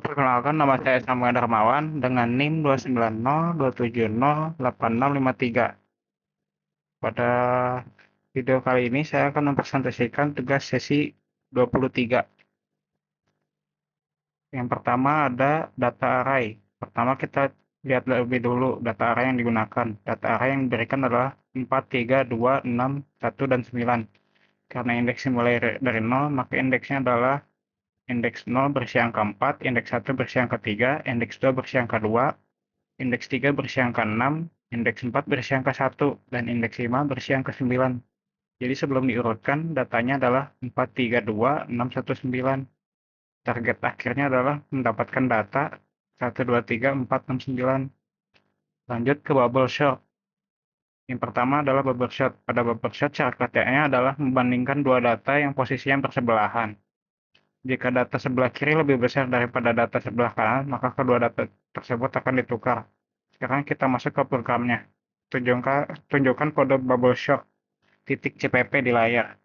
Perkenalkan, nama saya Samuel Darmawan dengan NIM 290270863. Pada video kali ini saya akan mempresentasikan tugas sesi 23. Yang pertama ada data array. Pertama kita lihat lebih dulu data array yang digunakan. Data array yang diberikan adalah 4, 3, 2, 6, 1, dan 9. Karena indeksnya mulai dari 0, maka indeksnya adalah indeks 0 berisi angka 4, indeks 1 berisi angka 3, indeks 2 berisi angka 2, indeks 3 berisi angka 6, indeks 4 berisi angka 1, dan indeks 5 berisi angka 9. Jadi sebelum diurutkan, datanya adalah 4, 3, 2, 6, 1, 9. Target akhirnya adalah mendapatkan data 1, 2, 3, 4, 6, 9. Lanjut ke bubble sort. Yang pertama adalah bubble sort. Pada bubble sort, cara kerjanya adalah membandingkan dua data yang posisinya bersebelahan. Jika data sebelah kiri lebih besar daripada data sebelah kanan, maka kedua data tersebut akan ditukar. Sekarang kita masuk ke programnya. Tunjukkan kode bubble sort titik CPP di layar.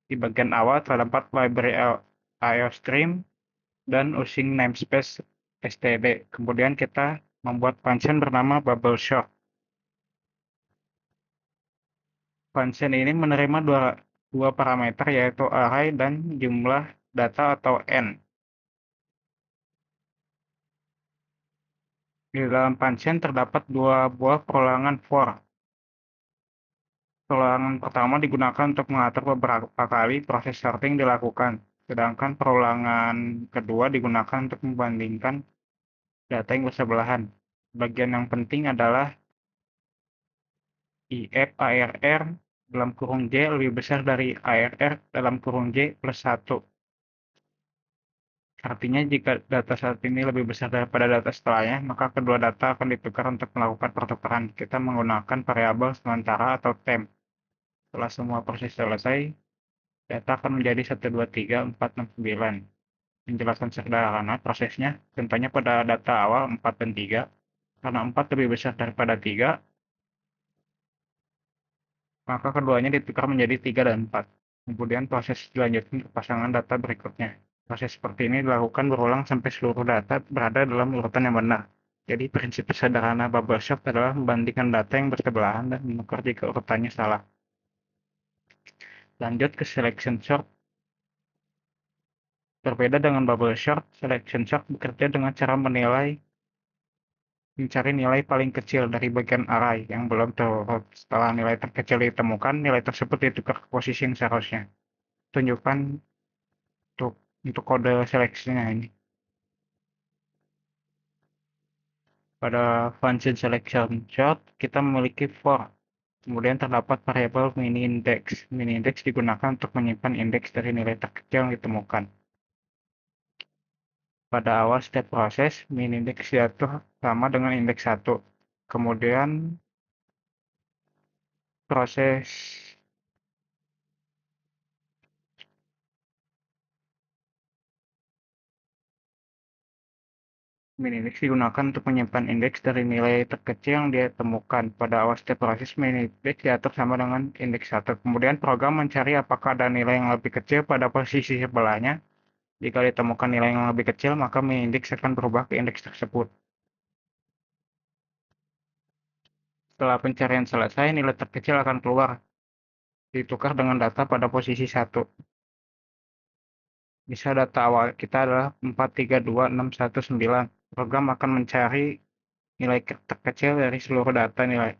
Di bagian awal terdapat library IOStream dan using namespace std. Kemudian kita membuat function bernama bubble sort. Function ini menerima dua parameter, yaitu array dan jumlah data atau n. Di dalam function terdapat dua buah perulangan for. Perulangan pertama digunakan untuk mengatur beberapa kali proses sorting dilakukan, sedangkan perulangan kedua digunakan untuk membandingkan data yang bersebelahan. Bagian yang penting adalah if ARR dalam kurung J lebih besar dari ARR dalam kurung J plus 1. Artinya jika data saat ini lebih besar daripada data setelahnya, maka kedua data akan ditukar untuk melakukan pertukaran. Kita menggunakan variabel sementara atau temp. Setelah semua proses selesai, data akan menjadi 1, 2, 3, 4, 6, 9. Penjelasan sederhana prosesnya, contohnya pada data awal 4 dan 3, karena 4 lebih besar daripada 3, maka keduanya ditukar menjadi 3 dan 4. Kemudian proses dilanjutkan ke pasangan data berikutnya. Proses seperti ini dilakukan berulang sampai seluruh data berada dalam urutan yang benar. Jadi prinsip sederhana bubble sort adalah membandingkan data yang bersebelahan dan menukar jika urutannya salah. Lanjut ke selection sort. Berbeda dengan bubble sort, selection sort bekerja dengan cara mencari nilai paling kecil dari bagian array yang belum terurut. Setelah nilai terkecil ditemukan, nilai tersebut ditukar ke posisi yang seharusnya. Tunjukkan untuk kode seleksinya ini. Pada function selection sort, kita memiliki for. Kemudian terdapat variabel mini-index. Mini-index digunakan untuk menyimpan indeks dari nilai terkecil yang ditemukan. Pada awal setiap proses, min-index diatur sama dengan indeks 1. Kemudian proses min-index digunakan untuk menyimpan indeks dari nilai terkecil yang dia temukan. Pada awal setiap proses, min-index diatur sama dengan indeks 1. Kemudian program mencari apakah ada nilai yang lebih kecil pada posisi sebelahnya. Jika ditemukan nilai yang lebih kecil, maka min-index akan berubah ke indeks tersebut. Setelah pencarian selesai, nilai terkecil akan keluar, ditukar dengan data pada posisi 1. Misal data awal kita adalah 4, 3, 2, 6, 1, 9. Program akan mencari nilai terkecil dari seluruh data. Nilai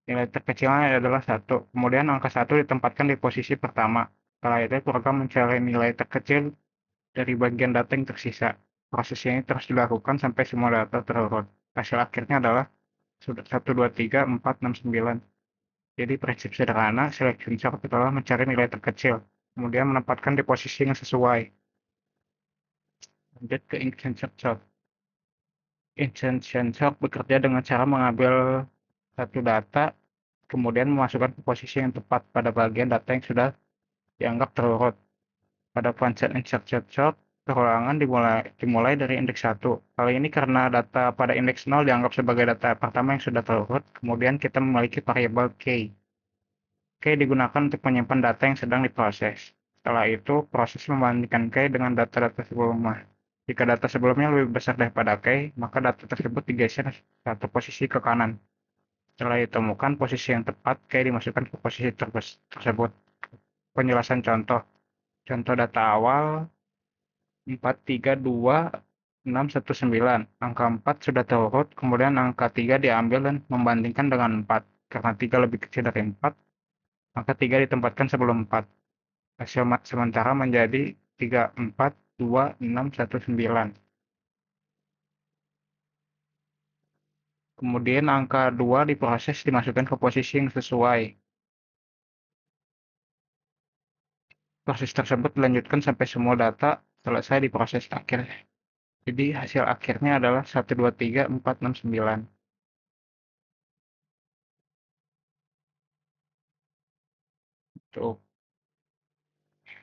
terkecilnya adalah 1. Kemudian angka 1 ditempatkan di posisi pertama. Setelah itu program mencari nilai terkecil dari bagian data yang tersisa. Proses ini terus dilakukan sampai semua data terurut. Hasil akhirnya adalah 1, 2, 3, 4, 6, 9. Jadi prinsip sederhana selection sort adalah mencari nilai terkecil, kemudian menempatkan di posisi yang sesuai. Lanjut ke instance sort. Instance sort bekerja dengan cara mengambil satu data, kemudian memasukkan ke posisi yang tepat pada bagian data yang sudah dianggap terurut. Pada function insert sort, perulangan dimulai dari indeks 1. Kali ini karena data pada indeks 0 dianggap sebagai data pertama yang sudah terurut, kemudian kita memiliki variabel k. K digunakan untuk menyimpan data yang sedang diproses. Setelah itu, proses membandingkan K dengan data-data sebelumnya. Jika data sebelumnya lebih besar daripada key, maka data tersebut digeser satu posisi ke kanan. Setelah ditemukan posisi yang tepat, key dimasukkan ke posisi tersebut. Penjelasan contoh. Contoh data awal 432.619. Angka 4 sudah terurut, kemudian angka 3 diambil dan membandingkan dengan 4. Karena 3 lebih kecil dari 4, maka 3 ditempatkan sebelum 4. Hasil sementara menjadi 342619. Kemudian angka 2 diproses dimasukkan ke posisi yang sesuai. Proses tersebut dilanjutkan sampai semua data selesai diproses akhir. Jadi hasil akhirnya adalah 123469. Tuh.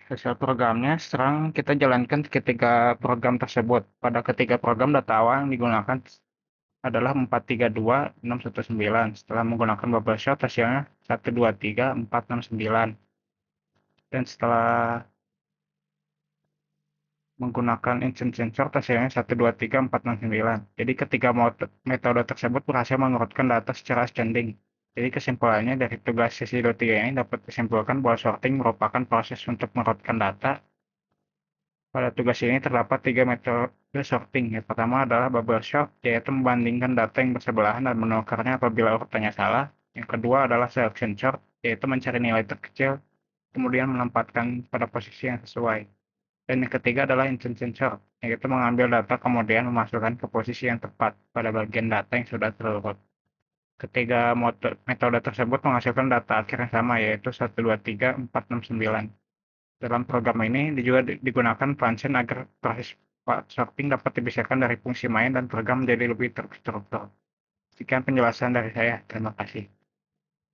Hasil programnya sekarang kita jalankan ketiga program tersebut. Pada ketiga program data awal yang digunakan adalah 432619. Setelah menggunakan bubble shot hasilnya 123469. Dan setelah menggunakan instant sensor hasilnya 123469. Jadi ketiga metode tersebut berhasil mengurutkan data secara ascending. Jadi kesimpulannya dari tugas sesi 23 ini dapat disimpulkan bahwa sorting merupakan proses untuk mengurutkan data. Pada tugas ini terdapat tiga metode sorting. Yang pertama adalah bubble sort, yaitu membandingkan data yang bersebelahan dan menukarnya apabila urutannya salah. Yang kedua adalah selection sort, yaitu mencari nilai terkecil, kemudian menempatkan pada posisi yang sesuai. Dan yang ketiga adalah instant sensor, yaitu mengambil data kemudian memasukkan ke posisi yang tepat pada bagian data yang sudah terurut. Ketiga metode tersebut menghasilkan data akhir yang sama, yaitu 123469. Dalam program ini juga digunakan function agar proses sorting dapat dipisahkan dari fungsi main dan program menjadi lebih terstruktur. Sekian penjelasan dari saya. Terima kasih.